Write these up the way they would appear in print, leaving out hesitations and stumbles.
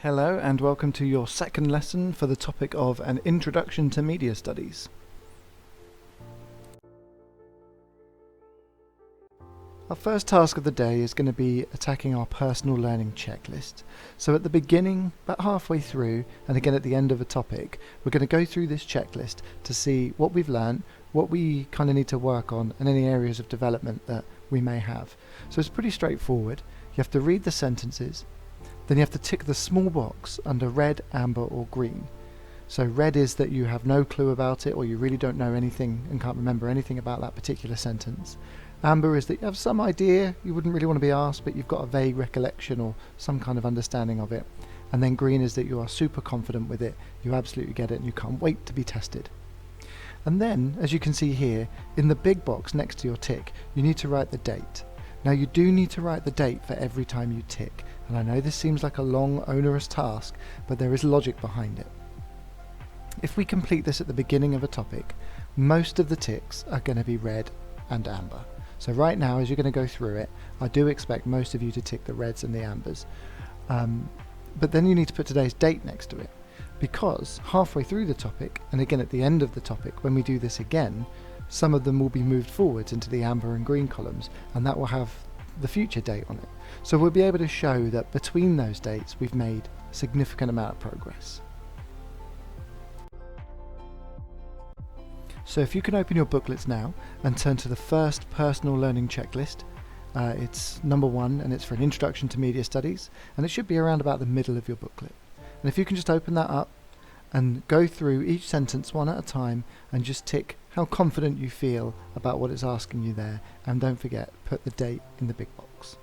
Hello and welcome to your second lesson for the topic of an introduction to media studies. Our first task of the day is going to be attacking our personal learning checklist. So at the beginning, about halfway through, and again at the end of a topic, we're going to go through this checklist to see what we've learned, what we kind of need to work on, and any areas of development that we may have. So it's pretty straightforward. You have to read the sentences. Then you have to tick the small box under red, amber or green. So red is that you have no clue about it or you really don't know anything and can't remember anything about that particular sentence. Amber is that you have some idea, you wouldn't really want to be asked, but you've got a vague recollection or some kind of understanding of it. And then green is that you are super confident with it, you absolutely get it and you can't wait to be tested. And then, as you can see here, in the big box next to your tick, you need to write the date. Now you do need to write the date for every time you tick, and I know this seems like a long, onerous task, but there is logic behind it. If we complete this at the beginning of a topic, most of the ticks are going to be red and amber. So right now, as you're going to go through it, I do expect most of you to tick the reds and the ambers. But then you need to put today's date next to it, because halfway through the topic, and again at the end of the topic, when we do this again, some of them will be moved forwards into the amber and green columns, and that will have the future date on it. So we'll be able to show that between those dates we've made a significant amount of progress. So if you can open your booklets now and turn to the first personal learning checklist, it's number 1 and it's for an introduction to media studies, and it should be around about the middle of your booklet. And if you can just open that up and go through each sentence one at a time and just tick how confident you feel about what it's asking you there, and don't forget, put the date in the big box.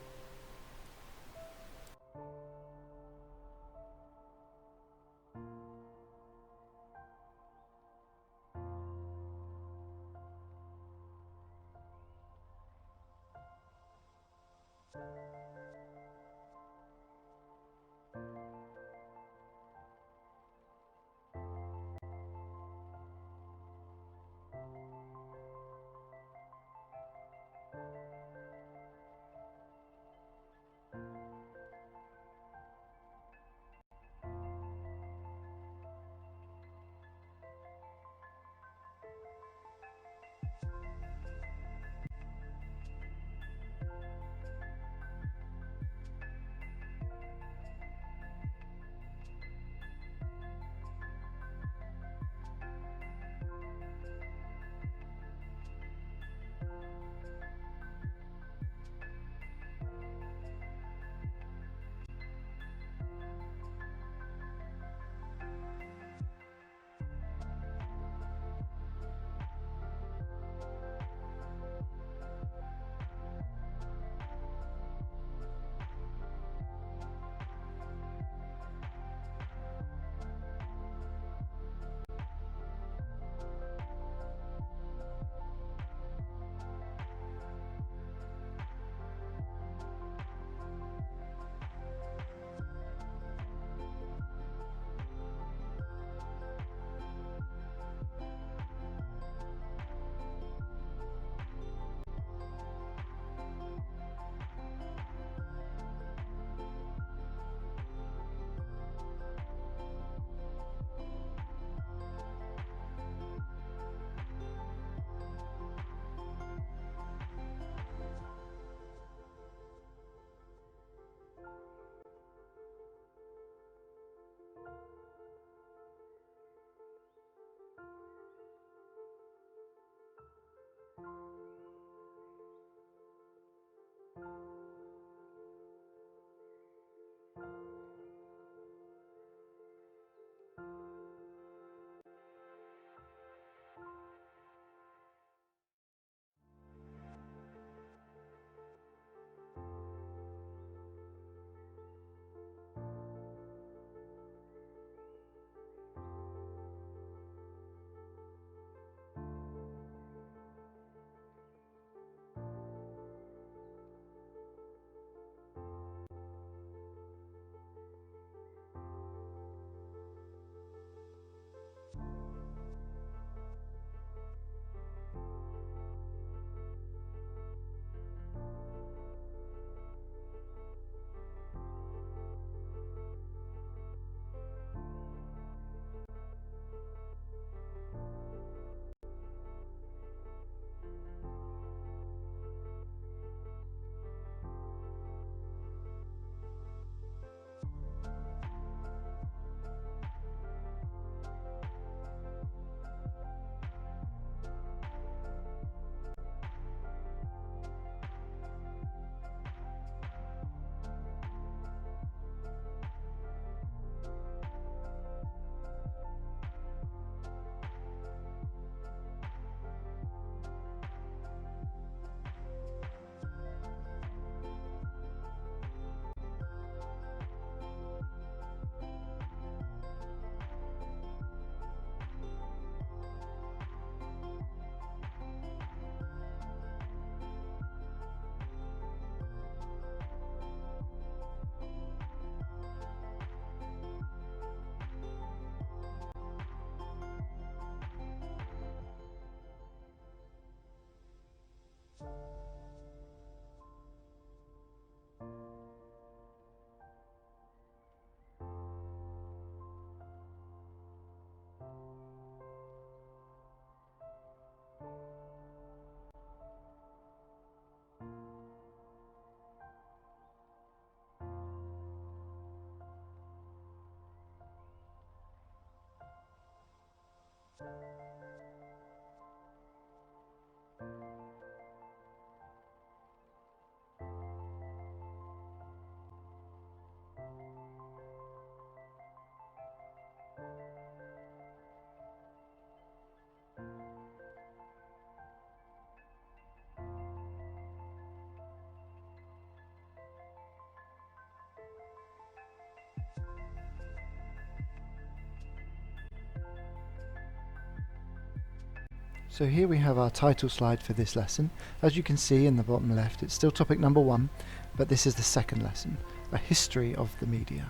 So here we have our title slide for this lesson. As you can see in the bottom left, it's still topic number 1, but this is the second lesson, a history of the media.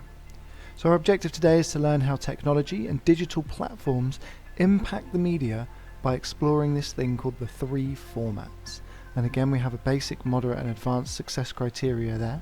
So our objective today is to learn how technology and digital platforms impact the media by exploring this thing called the 3 formats. And again, we have a basic, moderate and advanced success criteria there.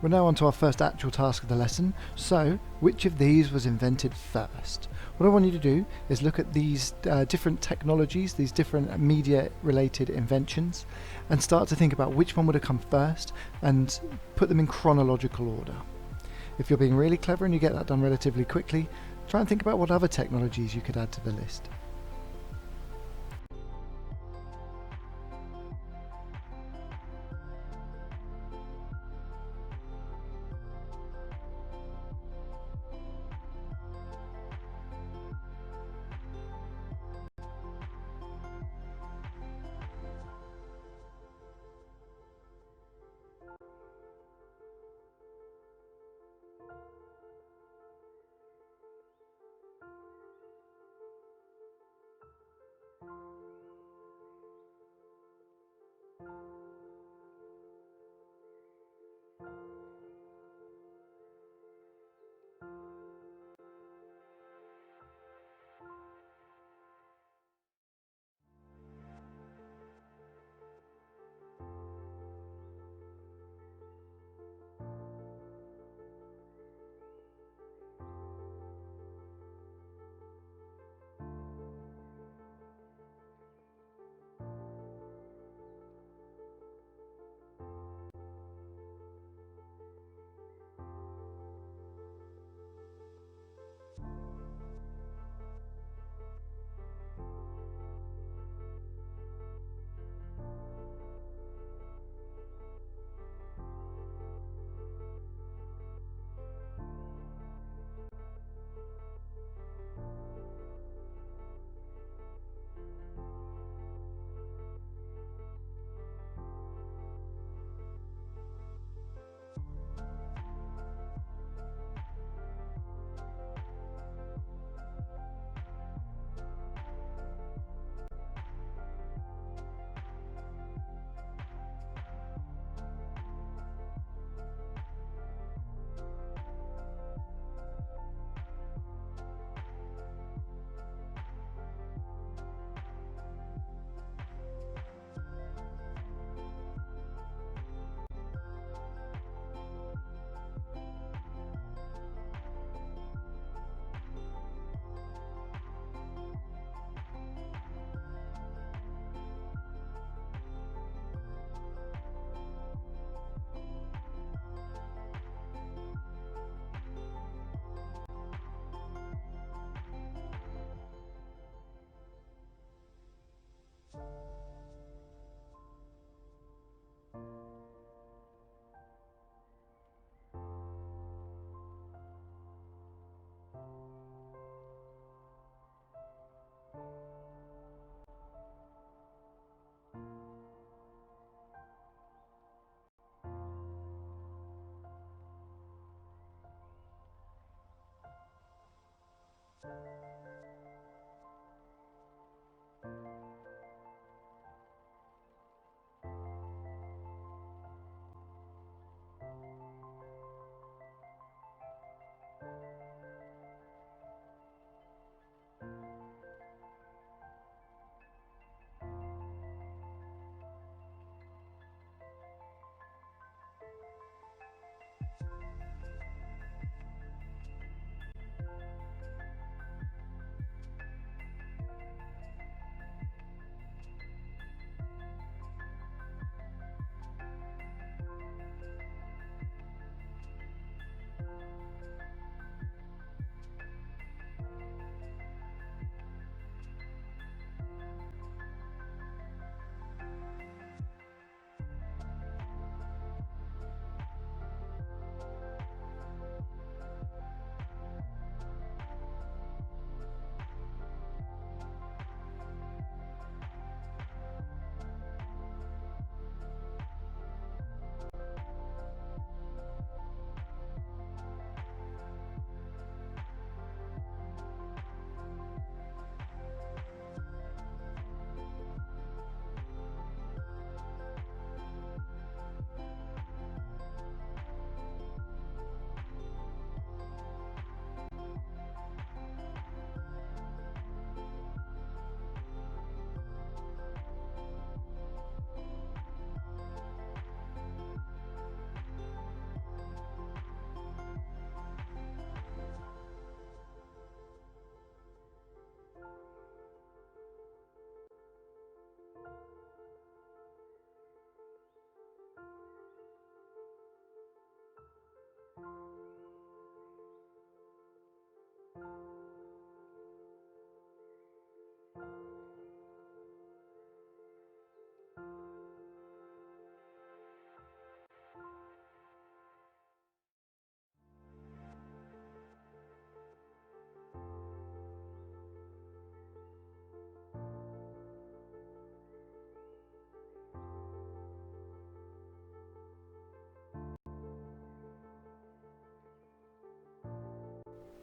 We're now on to our first actual task of the lesson. So, which of these was invented first? What I want you to do is look at these different technologies, these different media-related inventions, and start to think about which one would have come first and put them in chronological order. If you're being really clever and you get that done relatively quickly, try and think about what other technologies you could add to the list.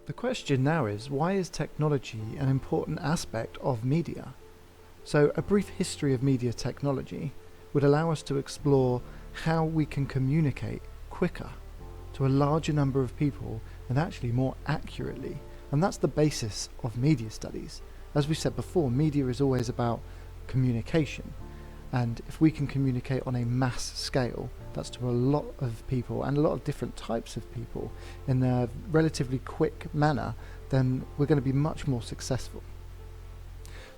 The question now is, why is technology an important aspect of media? So a brief history of media technology would allow us to explore how we can communicate quicker to a larger number of people and actually more accurately. And that's the basis of media studies. As we said before, media is always about communication. And if we can communicate on a mass scale, that's to a lot of people and a lot of different types of people in a relatively quick manner, then we're going to be much more successful.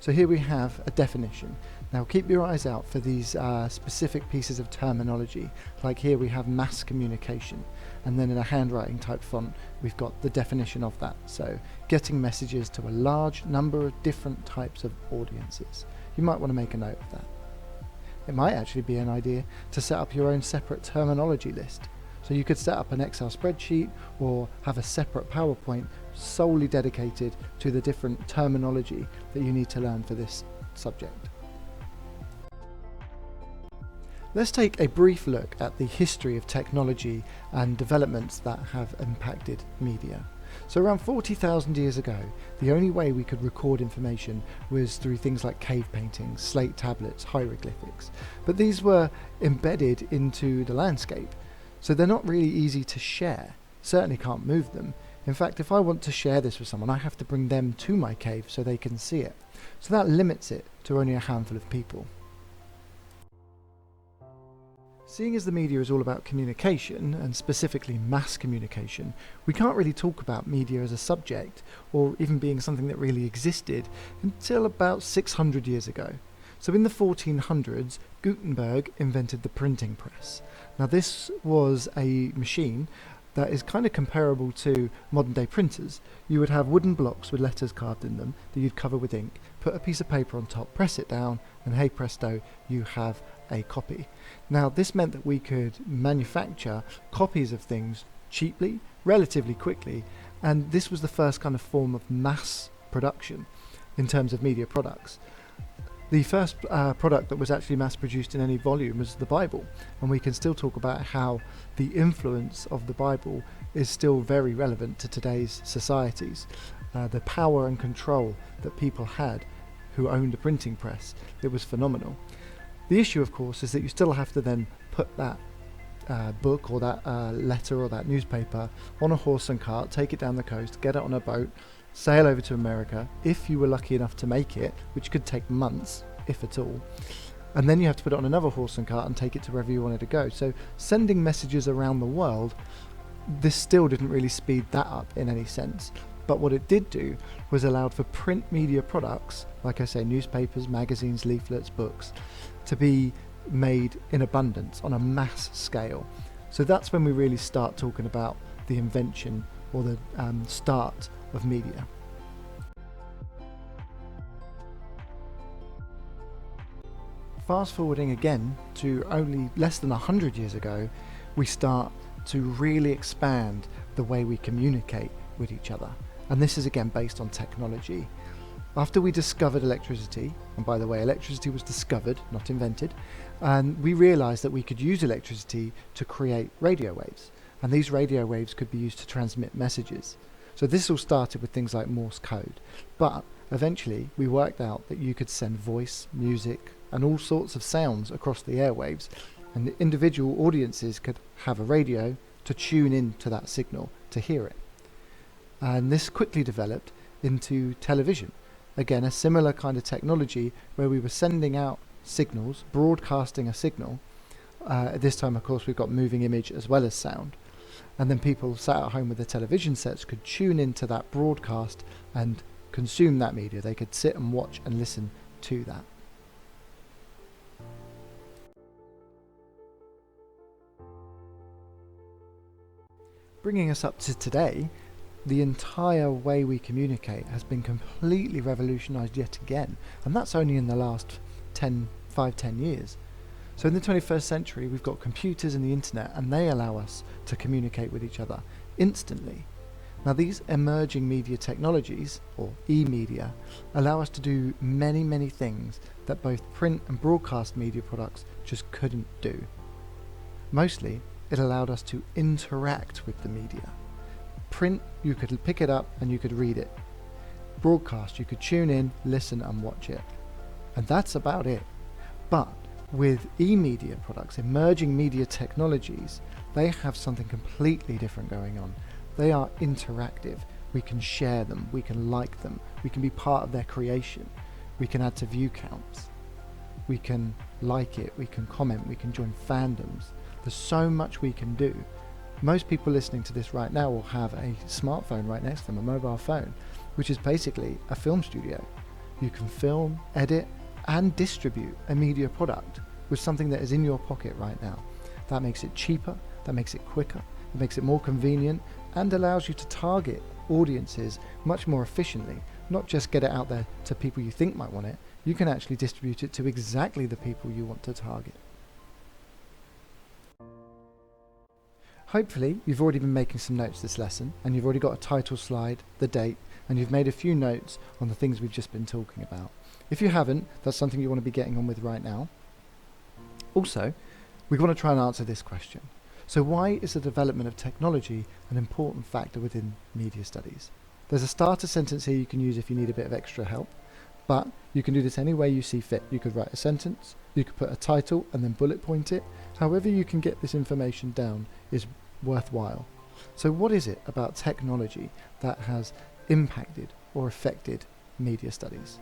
So here we have a definition. Now keep your eyes out for these specific pieces of terminology. Like here we have mass communication, and then in a handwriting type font we've got the definition of that. So getting messages to a large number of different types of audiences. You might want to make a note of that. It might actually be an idea to set up your own separate terminology list. So you could set up an Excel spreadsheet or have a separate PowerPoint solely dedicated to the different terminology that you need to learn for this subject. Let's take a brief look at the history of technology and developments that have impacted media. So around 40,000 years ago, the only way we could record information was through things like cave paintings, slate tablets, hieroglyphics. But these were embedded into the landscape, so they're not really easy to share. Certainly can't move them. In fact, if I want to share this with someone, I have to bring them to my cave so they can see it. So that limits it to only a handful of people. Seeing as the media is all about communication, and specifically mass communication, we can't really talk about media as a subject, or even being something that really existed, until about 600 years ago. So in the 1400s, Gutenberg invented the printing press. Now this was a machine that is kind of comparable to modern day printers. You would have wooden blocks with letters carved in them that you'd cover with ink, put a piece of paper on top, press it down, and hey presto, you have a copy. Now this meant that we could manufacture copies of things cheaply, relatively quickly, and this was the first kind of form of mass production in terms of media products. The first product that was actually mass produced in any volume was the Bible, and we can still talk about how the influence of the Bible is still very relevant to today's societies. The power and control that people had who owned a printing press, it was phenomenal. The issue, of course, is that you still have to then put that book or that letter or that newspaper on a horse and cart, take it down the coast, get it on a boat, sail over to America, if you were lucky enough to make it, which could take months, if at all, and then you have to put it on another horse and cart and take it to wherever you wanted to go. So sending messages around the world, this still didn't really speed that up in any sense. But what it did do was allowed for print media products, like I say, newspapers, magazines, leaflets, books, to be made in abundance on a mass scale. So that's when we really start talking about the invention or the start of media. Fast forwarding again to only less than 100 years ago, we start to really expand the way we communicate with each other. And this is again based on technology. After we discovered electricity, and by the way, electricity was discovered, not invented, and we realized that we could use electricity to create radio waves. And these radio waves could be used to transmit messages. So this all started with things like Morse code. But eventually we worked out that you could send voice, music, and all sorts of sounds across the airwaves, and the individual audiences could have a radio to tune in to that signal to hear it. And this quickly developed into television. Again, a similar kind of technology where we were sending out signals, broadcasting a signal. At this time, of course, we've got moving image as well as sound. And then people sat at home with their television sets could tune into that broadcast and consume that media. They could sit and watch and listen to that. Bringing us up to today, the entire way we communicate has been completely revolutionized yet again, and that's only in the last 10 years. So in the 21st century, we've got computers and the internet, and they allow us to communicate with each other instantly. Now these emerging media technologies, or e-media, allow us to do many things that both print and broadcast media products just couldn't do. Mostly, it allowed us to interact with the media. Print, you could pick it up and you could read it. Broadcast, you could tune in, listen and watch it. And that's about it. But with e-media products, emerging media technologies, they have something completely different going on. They are interactive. We can share them, we can like them, we can be part of their creation, we can add to view counts, we can like it, we can comment, we can join fandoms. There's so much we can do. Most people listening to this right now will have a smartphone right next to them, a mobile phone, which is basically a film studio. You can film, edit, and distribute a media product with something that is in your pocket right now. That makes it cheaper, that makes it quicker, it makes it more convenient, and allows you to target audiences much more efficiently. Not just get it out there to people you think might want it, you can actually distribute it to exactly the people you want to target. Hopefully you've already been making some notes this lesson, and you've already got a title slide, the date, and you've made a few notes on the things we've just been talking about. If you haven't, that's something you want to be getting on with right now. Also, we want to try and answer this question. So why is the development of technology an important factor within media studies? There's a starter sentence here you can use if you need a bit of extra help, but you can do this any way you see fit. You could write a sentence, you could put a title and then bullet point it. However you can get this information down is worthwhile. So what is it about technology that has impacted or affected media studies?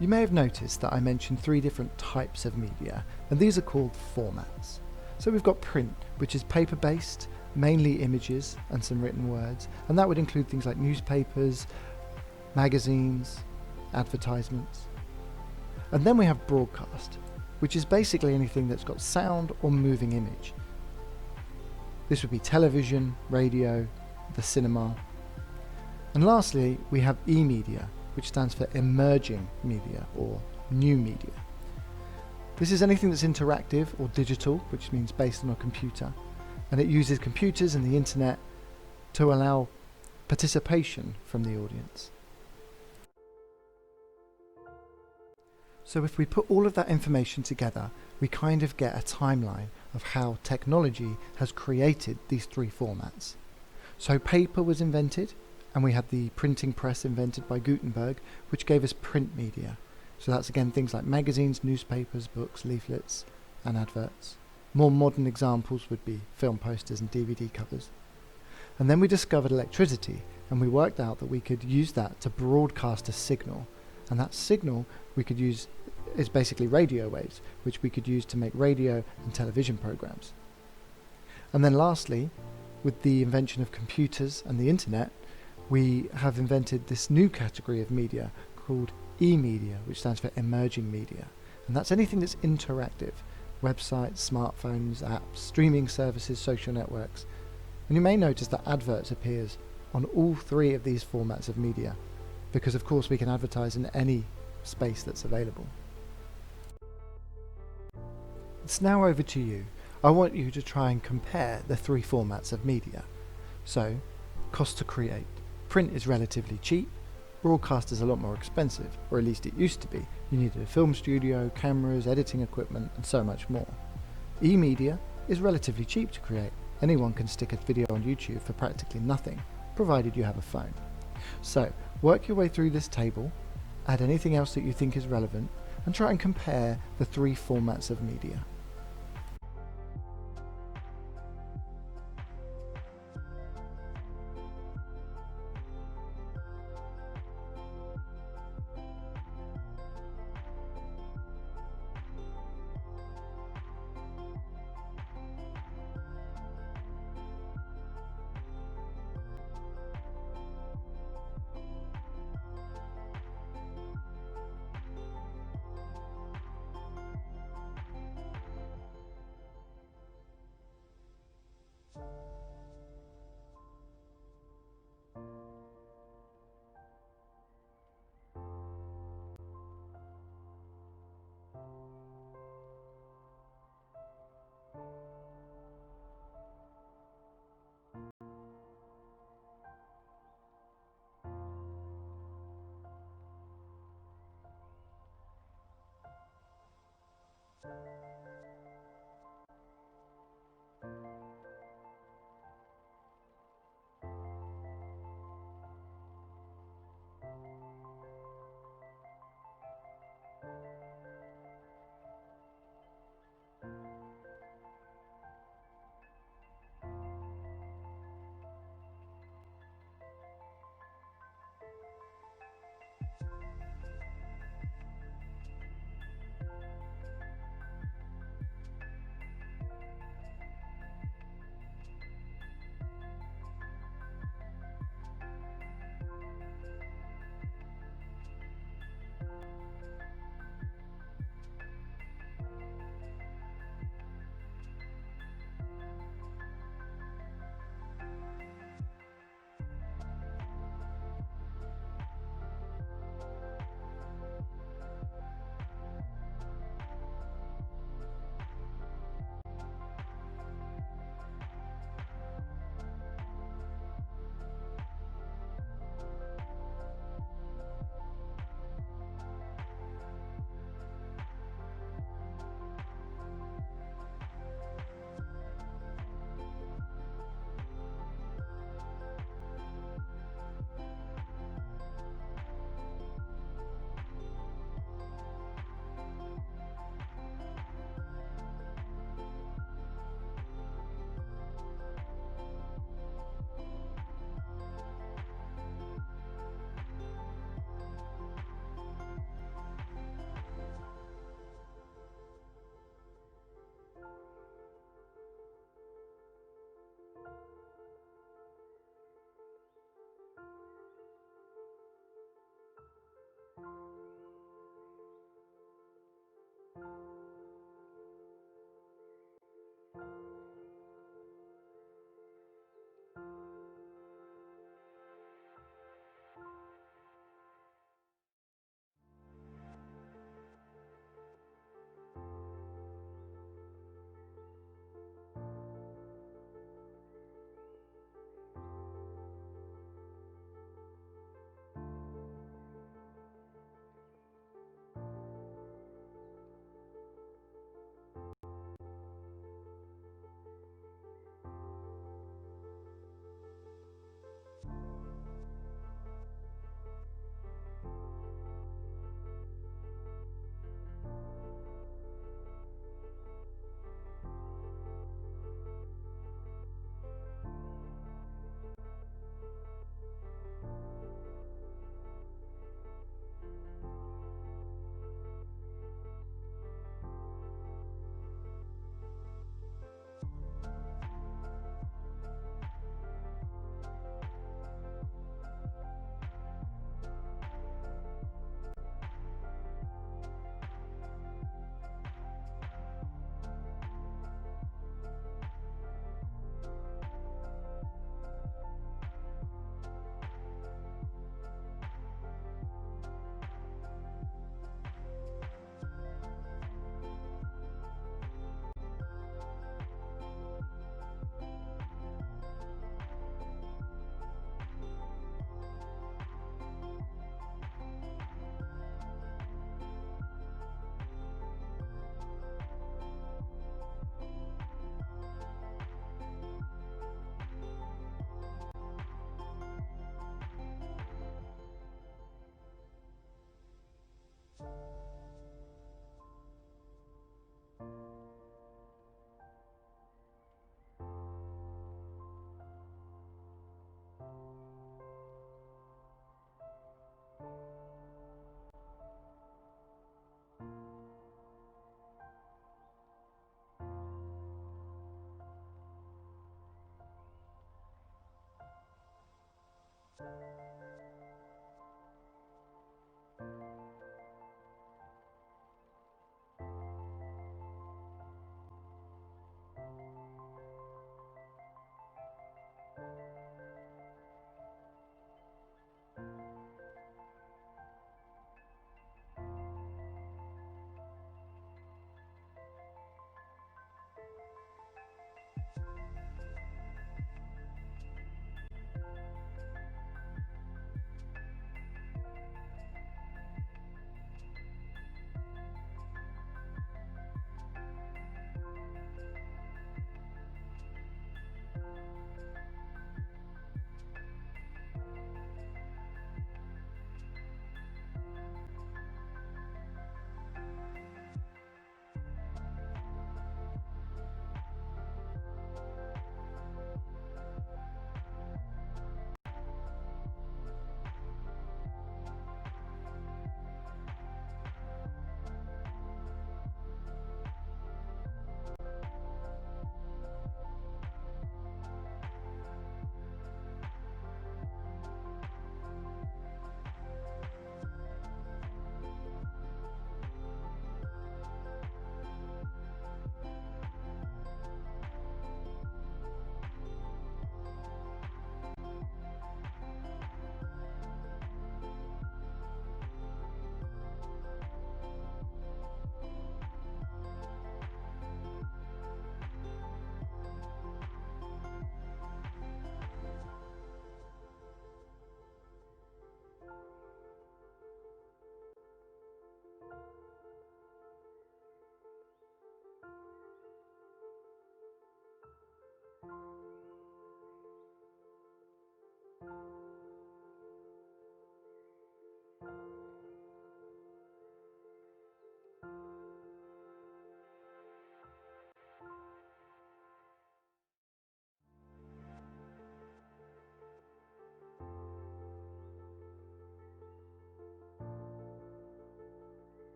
You may have noticed that I mentioned 3 different types of media, and these are called formats. So we've got print, which is paper-based, mainly images and some written words, and that would include things like newspapers, magazines, advertisements. And then we have broadcast, which is basically anything that's got sound or moving image. This would be television, radio, the cinema. And lastly, we have e-media, which stands for emerging media or new media. This is anything that's interactive or digital, which means based on a computer, and it uses computers and the internet to allow participation from the audience. So if we put all of that information together, we kind of get a timeline of how technology has created these 3 formats. So paper was invented, and we had the printing press invented by Gutenberg, which gave us print media. So that's again things like magazines, newspapers, books, leaflets, and adverts. More modern examples would be film posters and DVD covers. And then we discovered electricity, and we worked out that we could use that to broadcast a signal. And that signal we could use is basically radio waves, which we could use to make radio and television programs. And then lastly, with the invention of computers and the internet, we have invented this new category of media called e-media, which stands for emerging media. And that's anything that's interactive: websites, smartphones, apps, streaming services, social networks. And you may notice that adverts appears on all 3 of these formats of media, because of course we can advertise in any space that's available. It's now over to you. I want you to try and compare the 3 formats of media. So, cost to create. Print is relatively cheap, broadcast is a lot more expensive, or at least it used to be. You needed a film studio, cameras, editing equipment, and so much more. E-media is relatively cheap to create. Anyone can stick a video on YouTube for practically nothing, provided you have a phone. So, work your way through this table, add anything else that you think is relevant, and try and compare the 3 formats of media.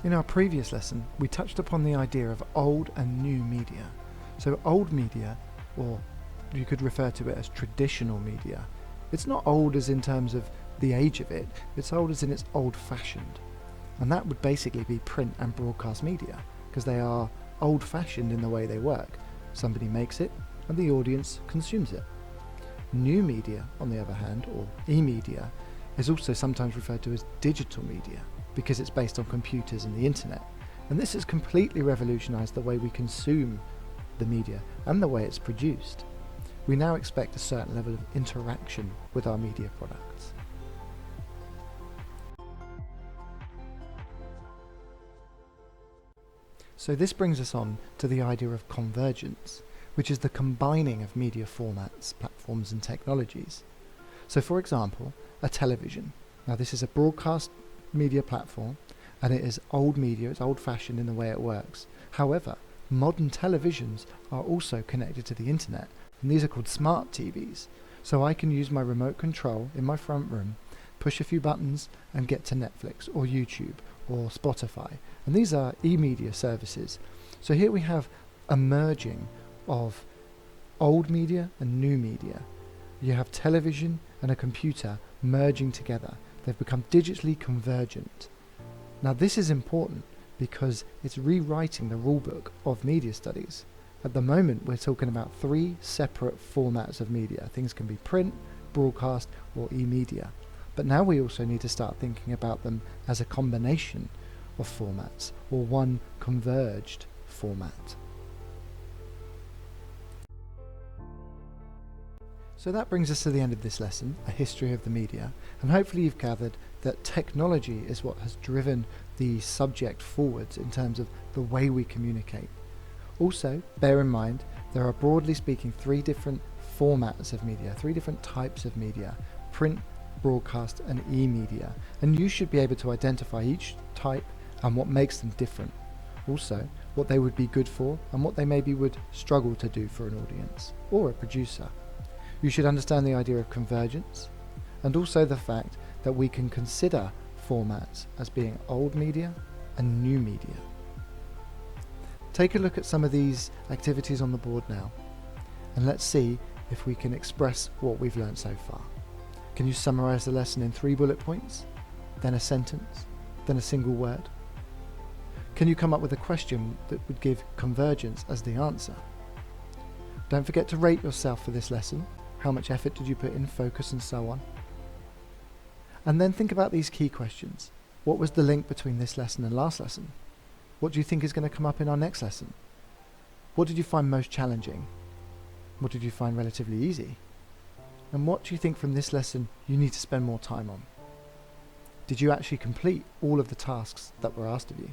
In our previous lesson, we touched upon the idea of old and new media. So old media, or you could refer to it as traditional media, it's not old as in terms of the age of it, it's old as in it's old-fashioned. And that would basically be print and broadcast media, because they are old-fashioned in the way they work. Somebody makes it, and the audience consumes it. New media, on the other hand, or e-media, is also sometimes referred to as digital media, because it's based on computers and the internet. And this has completely revolutionized the way we consume the media and the way it's produced. We now expect a certain level of interaction with our media products. So this brings us on to the idea of convergence, which is the combining of media formats, platforms and technologies. So for example, a television. Now this is a broadcast media platform, and it is old media, it's old-fashioned in the way it works. However, modern televisions are also connected to the internet, and these are called smart TVs. So I can use my remote control in my front room, push a few buttons and get to Netflix or YouTube or Spotify. And these are e-media services. So here we have a merging of old media and new media. You have television and a computer merging together. They've become digitally convergent. Now this is important because it's rewriting the rulebook of media studies. At the moment we're talking about 3 separate formats of media. Things can be print, broadcast or e-media. But now we also need to start thinking about them as a combination of formats, or one converged format. So that brings us to the end of this lesson, a history of the media, and hopefully you've gathered that technology is what has driven the subject forwards in terms of the way we communicate. Also, bear in mind, there are broadly speaking 3 different formats of media, 3 different types of media: print, broadcast and e-media, and you should be able to identify each type and what makes them different. Also, what they would be good for and what they maybe would struggle to do for an audience or a producer. You should understand the idea of convergence, and also the fact that we can consider formats as being old media and new media. Take a look at some of these activities on the board now, and let's see if we can express what we've learned so far. Can you summarize the lesson in 3 bullet points, then a sentence, then a single word? Can you come up with a question that would give convergence as the answer? Don't forget to rate yourself for this lesson. How much effort did you put in, focus and so on? And then think about these key questions. What was the link between this lesson and last lesson? What do you think is going to come up in our next lesson? What did you find most challenging? What did you find relatively easy? And what do you think from this lesson you need to spend more time on? Did you actually complete all of the tasks that were asked of you?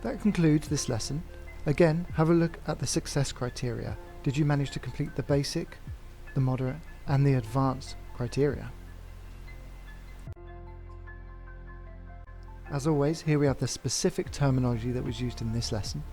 That concludes this lesson. Again, have a look at the success criteria. Did you manage to complete the basic, the moderate, and the advanced criteria? As always, here we have the specific terminology that was used in this lesson.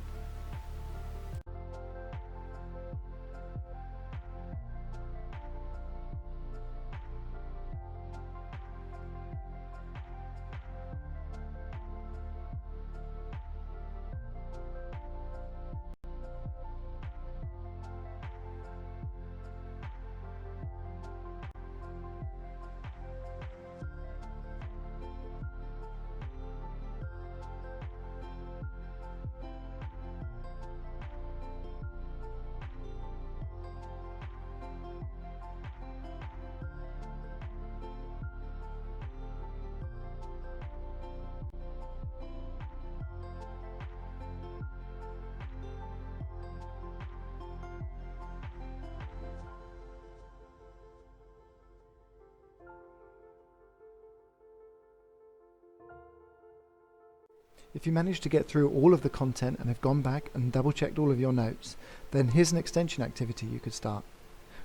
If you managed to get through all of the content and have gone back and double checked all of your notes, then here's an extension activity you could start.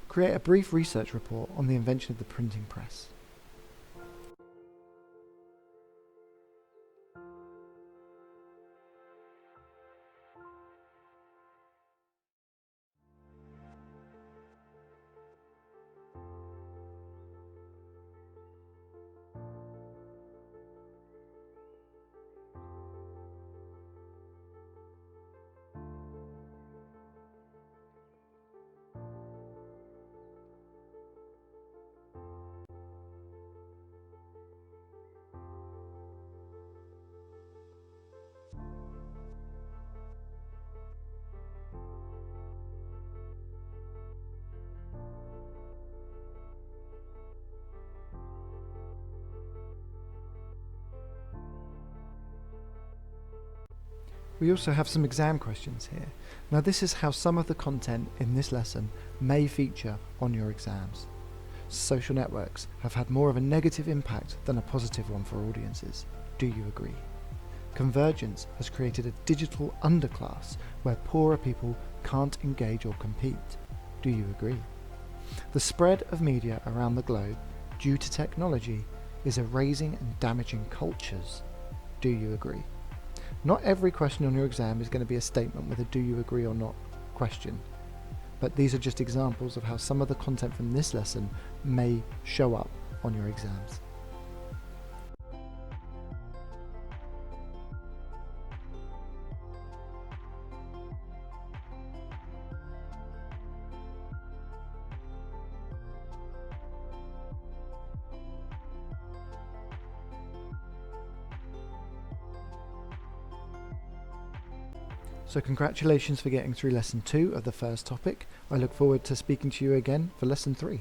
Create a brief research report on the invention of the printing press. We also have some exam questions here. Now this is how some of the content in this lesson may feature on your exams. Social networks have had more of a negative impact than a positive one for audiences. Do you agree? Convergence has created a digital underclass where poorer people can't engage or compete. Do you agree? The spread of media around the globe due to technology is erasing and damaging cultures. Do you agree? Not every question on your exam is going to be a statement with a do you agree or not question, but these are just examples of how some of the content from this lesson may show up on your exams. So congratulations for getting through lesson 2 of the first topic. I look forward to speaking to you again for lesson 3.